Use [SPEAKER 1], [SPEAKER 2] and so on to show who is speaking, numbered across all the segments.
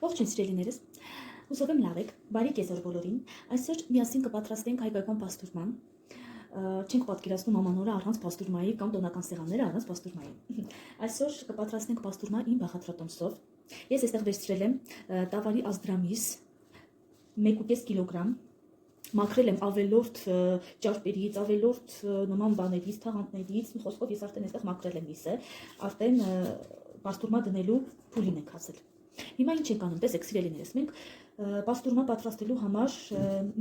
[SPEAKER 1] Ողջույն սիրելիներս, հուսով եմ լավ եք, բարի կեսօր բոլորին, այսօր միասին կպատրաստենք հայկական պաստուրման, չենք պատկերացնում ամանորը առանց պաստուրմայի կամ տոնական սեղանները առանց պաստուրմայի, այսօր կպատրաստենք պաստուրմա իմ բաղադրատոմսով, ես այստեղ վերցրել եմ տավարի ազդրամիս 1.5 կիլոգրամ, մաքրել եմ ավելորդ ճարպերից, ավելորդ նման բաներից, թաղանթներից, մի խոսքով ես արդեն այստեղ մաքրել եմ միսը, արդեն պաստուրմա դնելու փուլին ենք հասել։ Հիմա ինչ ենք անում, տեսեք սիրելիներս, մենք պաստուրմա պատրաստելու համար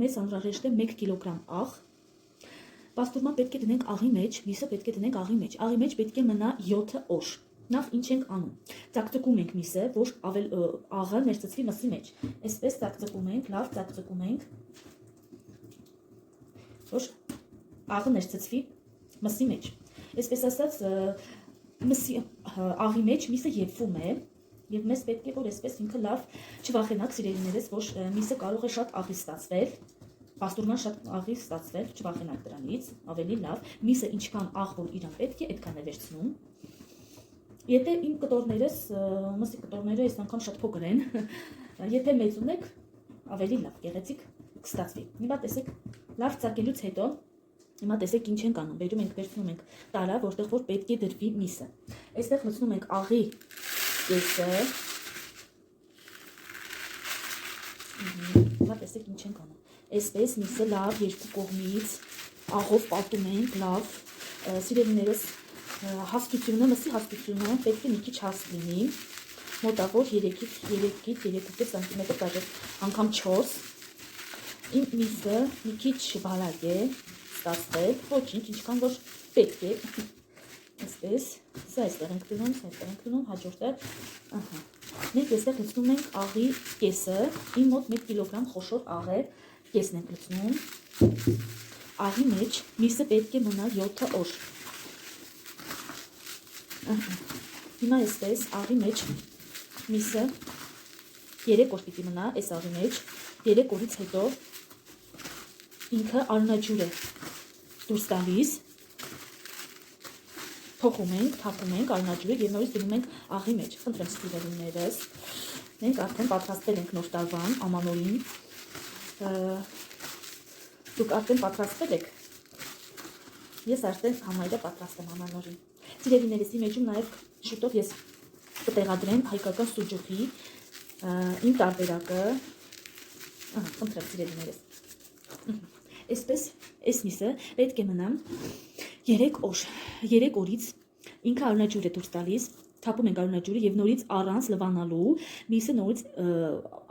[SPEAKER 1] մեզ անհրաժեշտ է 1 կիլոգրամ աղ։ Պաստուրմա պետք է դնենք աղի մեջ, միսը պետք է դնենք աղի մեջ։ Աղի մեջ պետք է մնա 7 օր։ Նախ ինչ ենք անում։ Ծակծկում ենք միսը, որ աղը ներծծվի մսի մեջ։ Այսպես ծակծկում ենք, լավ ծակծկում ենք, որ աղը ներծծվի մսի մեջ։ Այսպես ասած, աղի մեջ միսը եփվում է, եւ մեզ պետք է որ այսպես ինքը լավ չվախենաք սիրելիներս, որ միսը կարող է շատ աղի ստացվել, պաստուրման շատ աղի ստացվել, չվախենաք դրանից, ավելի լավ, միսը ինչքան աղ որ իրան պետք է, այդքան է վերցնում։ Եթե իմ կտորներս, մսի կտորները այս անգամ շատ փոքր են, եթե մեծ ունեք, ավելի լավ, գեղեցիկ կստացվի։ Հիմա տեսեք, լավ ծակելուց հետո, հիմա տեսեք ինչ ենք անում, բերում ենք, վերցնում ենք տարա, որտեղ որ պետք է դրվի միսը։ Այստեղ լցնում ենք աղի կեսը, հիմա տեսեք ինչ ենք անում, այսպես միսը լավ երկու կողմից աղով պատում ենք, լավ, սիրելիներս հաստությունը, մսի հաստությունը պետք է մի քիչ հաստ լինի, մոտավոր 3-3.5 սանտիմետր, даже անգամ 4, իմ միսը մի քիչ բարակ է ստացվել, ոչինչ, ինչքան որ պետք է, այսպես, սա այստեղ ենք դնում, հաջորդը, մենք այստեղ լցնում ենք աղի կեսը, իմ մոտ 1 կիլոգրամ խոշոր աղ է, կեսն ենք լցնում, աղի մեջ միսը պետք է մնա 7 օր, հիմա այսպես աղի մեջ միսը 3 օր պիտի մնա, այս աղի մեջ, 3 օրից հետո ինքը արունաջուր է դուրս տալիս, փոխում ենք, թափում ենք արունաջուրը և նորից դնում ենք աղի մեջ, խնդրեմ սիրելիներս, մենք արդեն պատրաստվել ենք նոր տարվան, ամանորին, դուք արդեն պատրաստվել եք, ես արդեն համարյա պատրաստ եմ ամանորին, սիրելիներս իմ էջում նաև շուտով ես կտեղադրեմ հայկական սուջուխի իմ տարբերակը, խնդրեմ սիրելիներս, այսպես այս միսը պետք է մնա 3 օր, 3 օրից ինքը արունաջուր է դուրս տալիս, թափում ենք արունաջուրը և նորից առանց լվանալու միսը նորից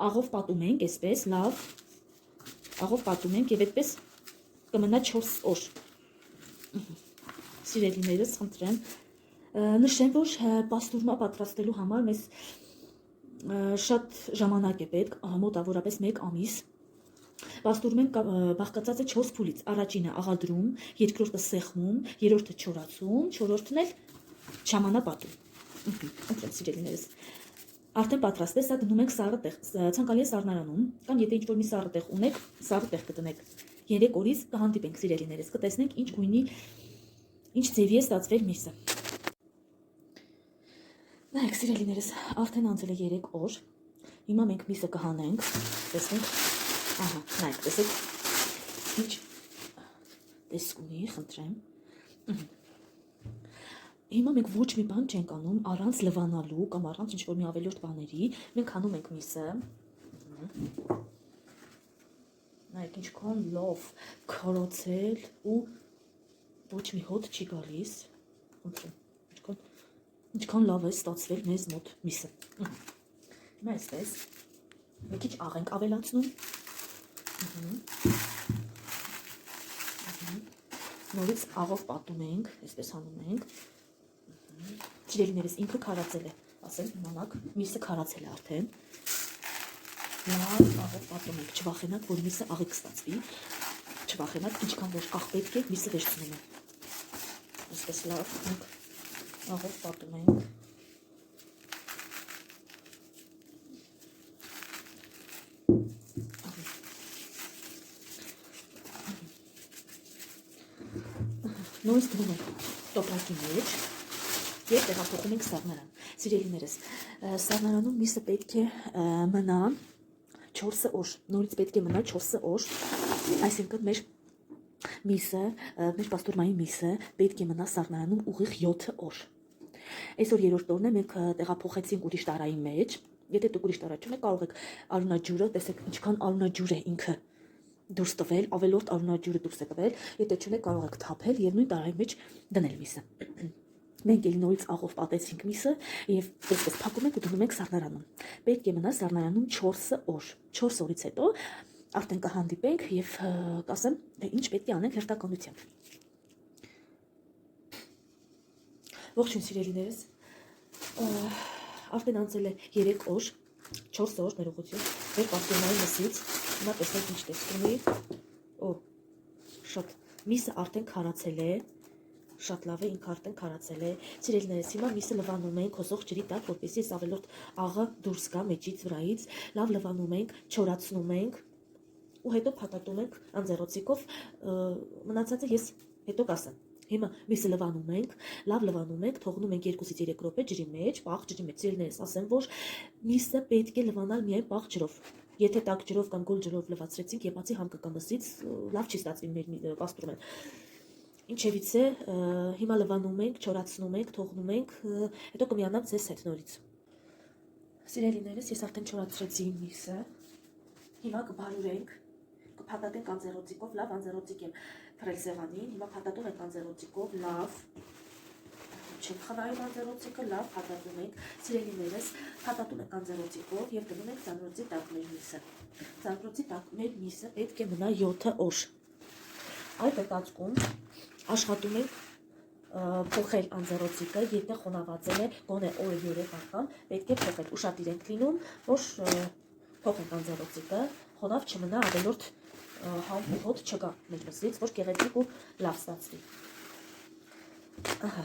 [SPEAKER 1] աղով պատում ենք, այսպես լավ աղով պատում ենք և այդպես կմնա 4 օր, սիրելիներս խնդրեմ, նշեմ, որ պաստուրմա պատրաստելու համար մեզ շատ ժամանակ է պետք, մոտավորապես 1 ամիս, պաստուրմեն բաղկացած է 4 փուլից, առաջինը աղադրում, երկրորդը սեղմում, երրորդը չորացում, չորրորդն էլ ժամանապատում, ընտրեմ սիրելիներս, արդեն պատրաստ է, սա դնում ենք սառը տեղ, ցանկալի է սառնարանում, կամ եթե ինչ-որ մի սառը տեղ ունեք, սառը տեղ կտնեք, 3 օրից կհանդիպենք սիրելիներս, կտեսնենք ինչ գույնի, ինչ ձևի է ստացվել միսը։ Նայեք սիրելիներս, արդեն անցել է 3 օր, հիմա մենք միսը կհանենք, տեսնենք, ահա, նայեք, տեսեք, ինչ տեսք ունի, խնդրեմ, հիմա մենք ոչ մի բան չենք անում առանց լվանալու կամ առանց ինչ-որ մի ավելորդ բաների, մենք հանում ենք միսը, նայեք, ինչքան լավ քարացել ու ոչ մի հոտ չի գալիս, խնդրեմ, ինչքան լավ է ստացվել մեզ մոտ միսը, հիմա այսպես, մի քիչ աղ ենք ավելացնում, նորից աղով պատում ենք, այսպես հանում ենք, սիրելիներս ինքը քարացել է, ասեմ իմանաք, միսը քարացել է արդեն, լավ աղով պատում ենք, չվախենաք, որ միսը աղի կստացվի, չվախենաք, ինչքան որ աղ պետք է, միսը վերցնում է, այսպես լավ ենք աղով պատում ենք, նորից դնում ենք տոպրակի մեջ և տեղափոխում ենք սառնարան, սիրելիներս, Սառնարանում միսը պետք է մնա 4 օր, նորից պետք է մնա 4 օր, այսինքն մեր միսը, մեր պաստուրմայի միսը պետք է մնա սառնարանում ուղիղ 7 օր։ Այսօր երրորդ օրն է, մենք տեղափոխեցինք ուրիշ տարայի մեջ, եթե դուք ուրիշ տարա չունեք, կարող եք արունաջուրը, տեսեք ինչքան արունաջուր է ինքը դուրս տվել, ավելորդ արունաջուրը դուրս է տվել, եթե չունեք կարող եք թափել եւ նույն տարայի մեջ դնել միսը։ Մենք էլի նորից աղով պատեցինք միսը եւ այսպես փակում ենք ու դնում ենք սառնարանում։ Պետք է մնա սառնարանում 4 օր։ 4 օրից հետո արդեն կհանդիպենք եւ կասեմ, թե ինչ պետք է անենք հերթականությամբ։ Ողջույն սիրելիներս։ Արդեն անցել է 3 օր, 4 օր ներողություն։ Մեր պաստուրմայի մսից հիմա տեսնենք ինչ տեսք ունի։ Օ, շատ միսը արդեն քարացել է։ Շատ լավ է, ինքը արդեն քարացել է։ Սիրելիներս, հիմա միսը լվանում ենք հոսող ջրի տակ, որպեսզի այս ավելորդ աղը դուրս գա մեջից վրայից։ Լավ լվանում ենք, չորացնում ենք ու հետո փաթաթում ենք անձեռոցիկով, մնացածը ես հետո կասեմ։ Հիմա միսը լվանում ենք, լավ լվանում ենք, թողնում ենք 2-ից 3 րոպե ջրի մեջ, պաղ ջրի մեջ։ Սիրելիներս, ասեմ, որ միսը պետք է լվանալ միայն պաղ ջրով։ Եթե տաք ջրով կամ գոլ ջրով լվացրեցինք, եփածի համ կգա մսից, լավ չի ստացվի մեր պաստուրմեն։ Ինչևից է, հիմա լվանում ենք, չորացնում ենք, թողնում ենք, հետո կմիանամ ձեզ հետ նորից։ Սիրելիներս, ես արդեն չորացրեցի իմ միսը։ Հիմա կբարուրենք, կփաթաթենք անձեռոցիկով, լավ անձեռոցիկ եմ թրել սեղանին, հիմա փաթաթում ենք անձեռոցիկով, լավ չենք խնայում անձեռոցիկը, լավ փաթաթում ենք։ Սիրելիներս, փաթաթում ենք անձեռոցիկով եւ դնում ենք ծանրոցի տակ մեր միսը։ Ծանրոցի տակ մեր միսը պետք է մնա 7 օր։ Այդ ընթացքում աշխատում ենք փոխել անձեռոցիկը, եթե խոնավացել է, գոնե օրը 3 անգամ, պետք է փոխել։ Ուշադիր ենք լինում, որ փոխենք անձեռոցիկը, խոնավ չմնա, ավելորդ համ ու հոտ չգա մեր մսից, որ գեղեցիկ ու լավ ստացվի։ Ահա,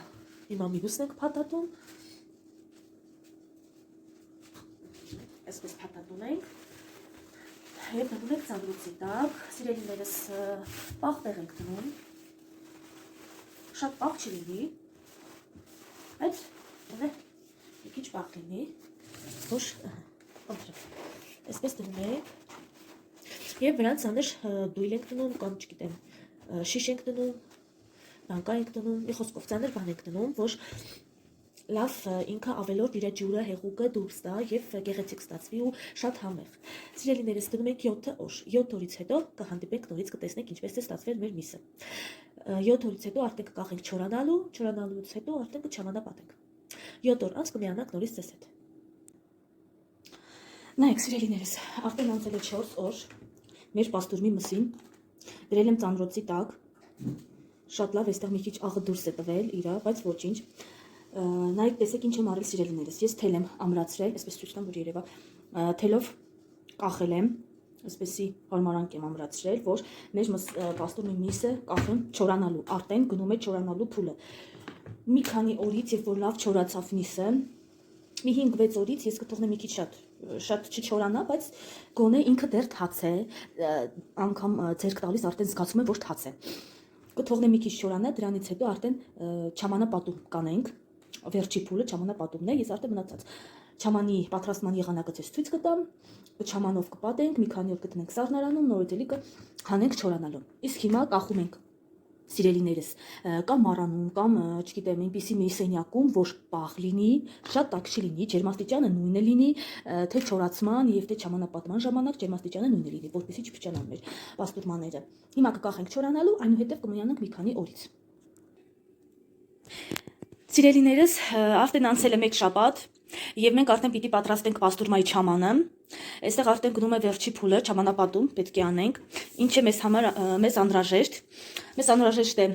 [SPEAKER 1] հիմա մյուսն ենք փաթաթում։ Այսպես փաթաթում ենք։ Եվ դնում ենք ծանրոցի տակ, սիրելիներս պաղ տեղ ենք դնում, շատ պաղ չլինի, այդ ունե մի քիչ պաղ լինի, որ այսպես դնում ենք, և վրան ծանր դույլ ենք դնում, կամ չգիտեմ, շիշ ենք դնում, բանկա ենք դնում, մի խոսքով ծանր բան ենք դնում, որ լավ ինքը ավելորդ իր ջուրը, հեղուկը դուրս տա եւ գեղեցիկ ստացվի ու շատ համեղ։ Սիրելիներս, դնում ենք 7 օր։ 7 օրից հետո կհանդիպենք նորից, կտեսնենք ինչպես է ստացվել մեր միսը։ 7 օրից հետո արդեն կկախենք չորանալու, չորանալուց հետո արդեն կչամանապատենք։ 7 օր անց կմիանանք նորից ձեզ հետ։ Նայեք, սիրելիներս, արդեն անցել է 4 օր մեր պաստուրմի մսին, դրել եմ ծանրոցի տակ, շատ լավ, այստեղ մի քիչ աղը դուրս է տվել իրա, բայց ոչինչ։ Նայեք, տեսեք ինչ եմ արել սիրելիներս, ես թել եմ ամրացրել, այսպես ցույց տամ, որ երևա, թելով կախել եմ, այսպեսի հարմարանք եմ ամրացրել, որ մեր պաստուրմի միսը կախեմ չորանալու, արդեն գնում է չորանալու փուլը։ Մի քանի օրից, երբ որ լավ չորացավ միսը, մի 5-6 օրից ես կթողնեմ մի քիչ շատ չչորանա, բայց գոնե ինքը դեռ թաց է, անգամ ձերք տալիս արդեն զգացում եմ, որ թաց է։ Կթողնեմ մի քիչ չորանա, դրանից հետո արդեն չամանապատում կանենք, վերջի փուլը չամանապատումն է, ես արդեն մնացած չամանի պատրաստման եղանակը ձեզ ցույց կտամ, չամանով կպատենք, մի քանի օր կտնենք սառնարանում, նորից էլի կհանենք չորանալու։ Իսկ հիմա կախում ենք սիրելիներս, կամ մառանում, կամ չգիտեմ, այնպիսի մի սենյակում, որ պաղ լինի, շատ տաք չի լինի, ջերմաստիճանը նույնը լինի, թե չորացման եւ թե չամանապատման ժամանակ ջերմաստիճանը նույնը լինի, որպեսզի չփչանան մեր պաստուրմաները։ Հիմա կկախենք չորանալու, այնուհետև կմիանանք մի քանի օրից։ Սիրելիներս, արդեն անցել է 1 շաբաթ, եւ մենք արդեն պիտի պատրաստենք պաստուրմայի չամանը։ Այստեղ արդեն գնում է վերջի փուլը, չամանապատում պետք է անենք, ինչը մեզ համար մեզ անհրաժեշտ։ Մեզ անհրաժեշտ է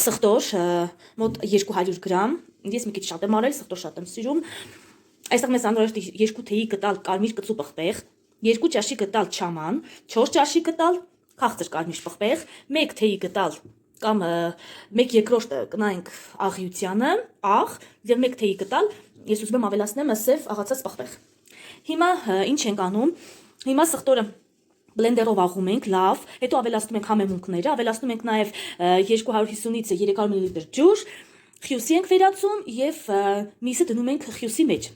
[SPEAKER 1] սխտոր, մոտ 200 գրամ, ես մի քիչ շատ եմ արել, սխտոր շատ եմ սիրում։ Այստեղ մեզ անհրաժեշտ է 2 թեյի կտալ կարմիր կծու պղպեղ, 2 ճաշի կտալ չաման, 4 ճաշի կտալ քաղցր կարմիր պղպեղ, 1 թեյի կտալ կամ 1/2 կնայենք աղյությանը, աղ եւ 1 թեյի կտալ, ես ուզում եմ ավելացնեմ սև աղացած պղպեղ։ Հիմա ինչ ենք անում, հիմա սխտորը բլենդերով աղում ենք, լավ, հետո ավելացնում ենք համեմունքները, ավելացնում ենք նաև 250-ից 300 մլ ջուր, խյուսի ենք վերածում եւ միսը դնում ենք խյուսի մեջ։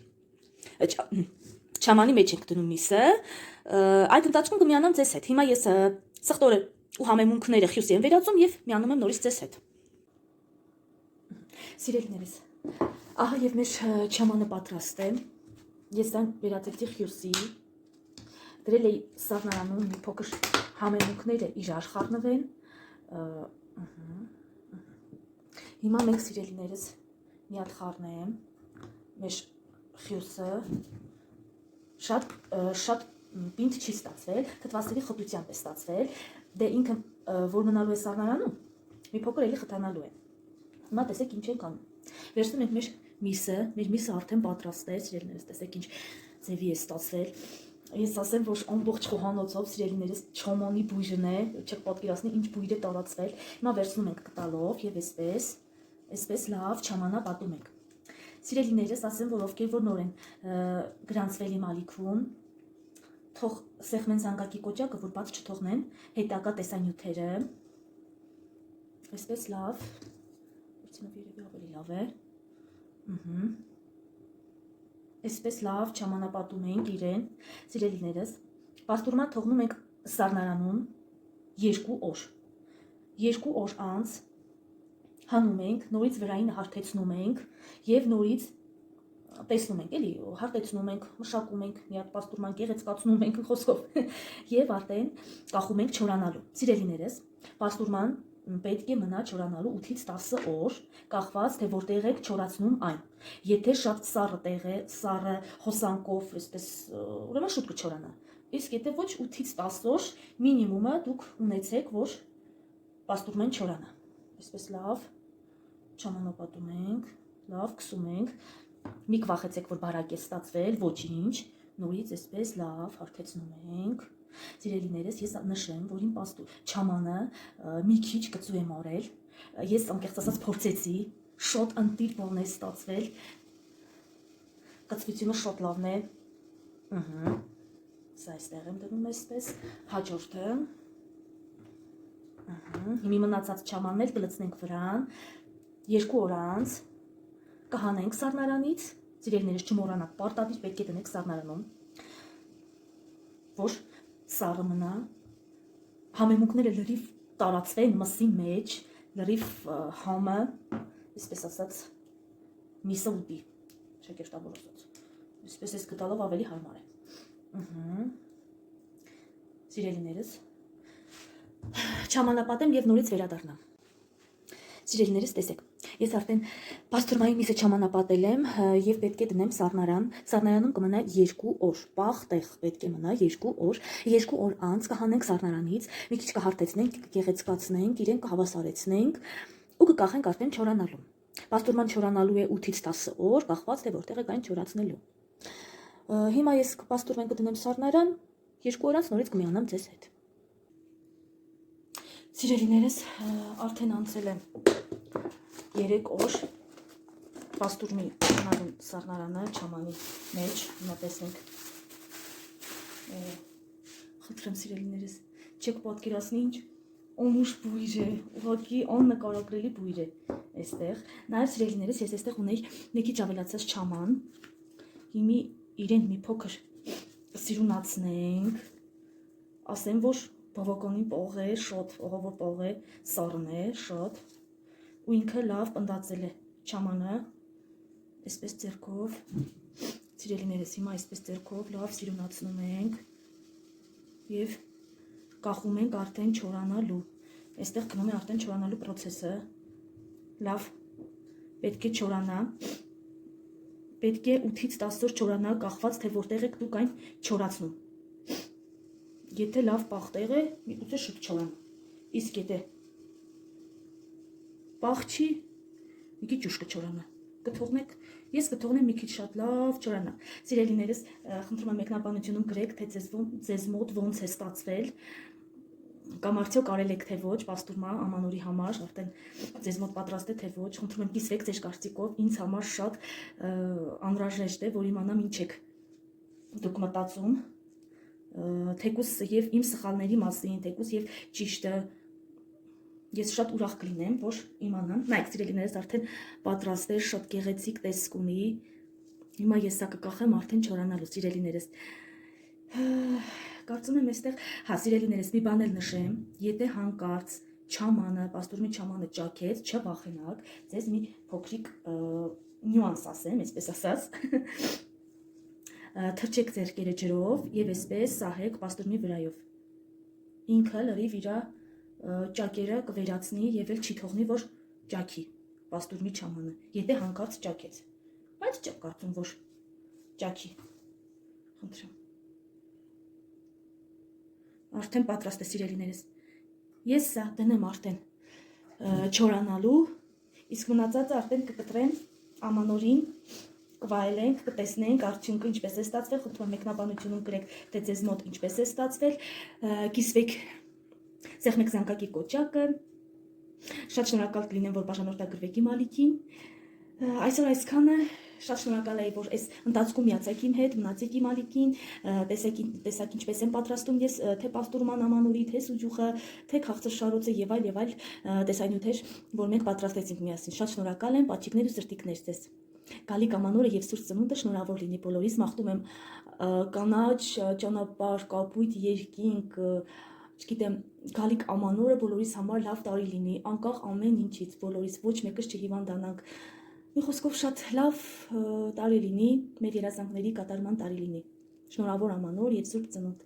[SPEAKER 1] չամանի մեջ ենք դնում միսը, այդ ընթացքում կմիանամ ձեզ հետ։ Հիմա ես սխտորը ու համեմունքները խյուսի եմ վերածում եւ միանում եմ նորից ձեզ հետ։ Սիրելիներս, ահա եւ մեր չամանը պատրաստ է։ Ես այն վերածեցի խյուսի, դրել էի սառնարանում մի փոքր համեմունքները իրար խառնվեն։ Հիմա մենք սիրելիներս մի հատ խառնեմ մեր խյուսը, շատ պինդ չի ստացվել, թթվասերի խտությամբ է ստացվել, դե ինքը որ մնալու է սառնարանում, մի փոքր էլի խթանալու է։ Հիմա տեսեք ինչ ենք անում։ Վերցնում ենք մեր միսը արդեն պատրաստ է, սիրելիներս, տեսեք ինչ ձևի է ստացվել։ Ես ասեմ, որ ամբողջ խոհանոցով սիրելիներս չոմոնի բույրն է, չեք պատկերացնի ինչ բույր է տարածվել։ Հիմա վերցնում ենք կտալով եւ այսպես լավ չամանապատում ենք։ Սիրելիներս, ասեմ, որ ովքեր որ նոր են գրանցվել իմ ալիքում, թող սեղմեն զանգակի կոճակը, որ բաց չթողնեն հետագա տեսանյութերը։ Այսպես լավ, վերցնով երևի ավելի լավ է։ Այսպես լավ չամանապատում ենք իրեն, սիրելիներս, պաստուրման թողնում ենք սառնարանում 2 օր։ 2 օր անց հանում ենք, նորից վրային հարթեցնում ենք եւ նորից տեսնում ենք, էլի հարթեցնում ենք, մշակում ենք, մի հատ պաստուրման գեղեցկացնում ենք խոսքով եւ արդեն կախում ենք չորանալու։ Սիրելիներս, պաստուրման պետք է մնա չորանալու 8-ից 10 օր, կախված թե որտեղ եք չորացնում այն։ Եթե շատ սառը տեղ է, սառը հոսանքով, այսպես ուրեմն շուտ կչորանա։ Իսկ եթե ոչ 8-ից 10 օր մինիմումը դուք ունեցեք, որ պաստուրմեն չորանա։ Այսպես լավ չամանապատում ենք, լավ քսում ենք։ Մի կվախեցեք, որ բարակ է ստացվել, ոչինչ, նորից այսպես լավ հարթեցնում ենք։ Սիրելիներս, ես նշեմ, որ իմ չամանը մի քիչ կծու եմ արել։ Ես անկեղծ ասած փորձեցի, շատ ընտիր բան է ստացվել։ Կծվությունը շատ լավն է։ Սա այստեղ եմ դնում այսպես, հաջորդը։ Հիմի մնացած չամանն էլ կլցնենք վրան, 2 օր անց կհանենք սառնարանից, սիրելիներս չմոռանաք, պարտադիր պետք է դնեք սառնարանում, որ սառը մնա, համեմունքները լրիվ տարածվեն մսի մեջ, լրիվ համը, այսպես ասած, միսը ուտի, շեկերտավորոսոց, այսպես ես գտալով ավելի հարմար է։ Սիրելիներս, չամանապատեմ և նորից վերադառնամ։ Սիրելիներս, տեսեք, ես արդեն պաստուրմայի միսը չամանապատել եմ և պետք է դնեմ սառնարան, սառնարանում կմնա 2 օր, պաղ տեղ պետք է մնա 2 օր, 2 օր անց կհանենք սառնարանից, մի քիչ կհարթեցնենք, կգեղեցկացնենք, իրեն կհավասարեցնենք ու կկախենք արդեն չորանալու։ Պաստուրման չորանալու է 8-ից 10 օր, կախված թե որտեղ եք այն չորացնելու։ Հիմա ես պաստուրմեն կդնեմ սառնարան, 2 օր անց նորից կմիանամ ձեզ հետ։ Սիրելիներս, արդեն անցել եմ 3 օր պաստուրմի սառնարանը չամանի մեջ, հիմա տեսնենք, խնդրեմ սիրելիներս, չեք պատկերացնի ինչ օմուշ բույր է, ուղղակի աննկարագրելի բույր է այստեղ, նաև սիրելիներս, ես այստեղ ունեի մի քիչ ավելացած չաման, հիմի իրեն մի փոքր սիրունացնենք, ասեմ, որ բավականին պաղ է, շատ ողավոր պաղ է, սառն է, շատ, ու ինքը լավ պնդացել է չամանը, այսպես ձեռքով, սիրելիներս, հիմա այսպես ձեռքով լավ սիրունացնում ենք և կախում ենք արդեն չորանալու, այստեղ գնում է արդեն չորանալու պրոցեսը, լավ պետք է չորանա, պետք է 8-ից 10 օր չորանա, կախված թե որտեղ եք դուք այն չորացնում, եթե լավ պաղ տեղ է, միգուցե շուտ չորանա, իսկ եթե պաղ չի, մի քիչ ուշ կչորանա, կթողնեք, ես կթողնեմ մի քիչ շատ լավ չորանա։ Սիրելիներս, խնդրում եմ մեկնաբանությունում գրեք, թե ձեզ մոտ ոնց է ստացվել, կամ արդյոք արել եք թե ոչ, պաստուրմա ամանորի համար, արդեն ձեզ մոտ պատրաստ է թե ոչ, խնդրում եմ կիսվեք ձեր կարծիքով, ինձ համար շատ անհրաժեշտ է, որ իմանամ ինչ եք դուք մտածում, թեկուզ եւ իմ սխալների մասին, թեկուզ եւ ճիշտը ես շատ ուրախ կլինեմ, որ իմանամ, նայեք սիրելիներս, արդեն պատրաստ է, շատ գեղեցիկ տեսք ունի, Հիմա ես սա կկախեմ արդեն չորանալու, սիրելիներս։ Կարծում եմ այստեղ, հա, սիրելիներս, մի բան էլ նշեմ, եթե հանկարծ չամանը, պաստուրմի չամանը ճաքեց, չվախենակ, ձեզ մի փոքրիկ նյուանս ասեմ, այսպես ասած, թրջեք ձեռքերը ջրով եւ այսպես սահեք պաստուրմի վրայով։ Ինքը լրիվ իր ճակերը կվերացնի եւ էլ չի թողնի, որ ճաքի պաստուրմի չամանը, եթե հանկարծ ճաքեց։ Բայց չեմ կարծում, որ ճաքի։ Խնդրեմ։ Արդեն պատրաստ է, սիրելիներս։ Ես սա դնեմ արդեն չորանալու, իսկ մնացածը արդեն կկտրեմ ամանորին, կվայելենք, կտեսնենք արդյունքը ինչպես է ստացվել, խնդրում եմ մեկնաբանությունում գրեք, թե ձեզ մոտ ինչպես է ստացվել, կիսվեք սեղմեք զանգակի կոճակը, շատ շնորհակալ կլինեմ, որ բաժանորդագրվեք իմ ալիքին, այսօր այսքանը, շատ շնորհակալ եմ, որ այս ընթացքում միացեք իմ հետ, մնացեք իմ ալիքին, տեսակ ինչպես եմ պատրաստում ես թե պաստուրման ամանորի, թե սուջուխը, թե քաղցրշարոցը եւ այլ տեսանյութեր, որ մենք պատրաստեցինք միասին։ Շատ շնորհակալ եմ, պատճիկներ ու սրտիկներ ձեզ։ Գալիք ամանորը եւ սուրճ ծնունդը շնորհավոր լինի բոլորիս, մաղթում եմ կանաչ, ճանապարհ, կապույտ, երկինք, չգիտեմ, գալիք ամանորը բոլորիս համար լավ տարի լինի, անկախ ամեն ինչից, բոլորիս ոչ մեկս չհիվանդանանք։ Մի խոսքով շատ լավ տարի լինի, մեր երազանքների կատարման տարի լինի։ Շնորհավոր ամանոր եւ սուրբ ծնունդ։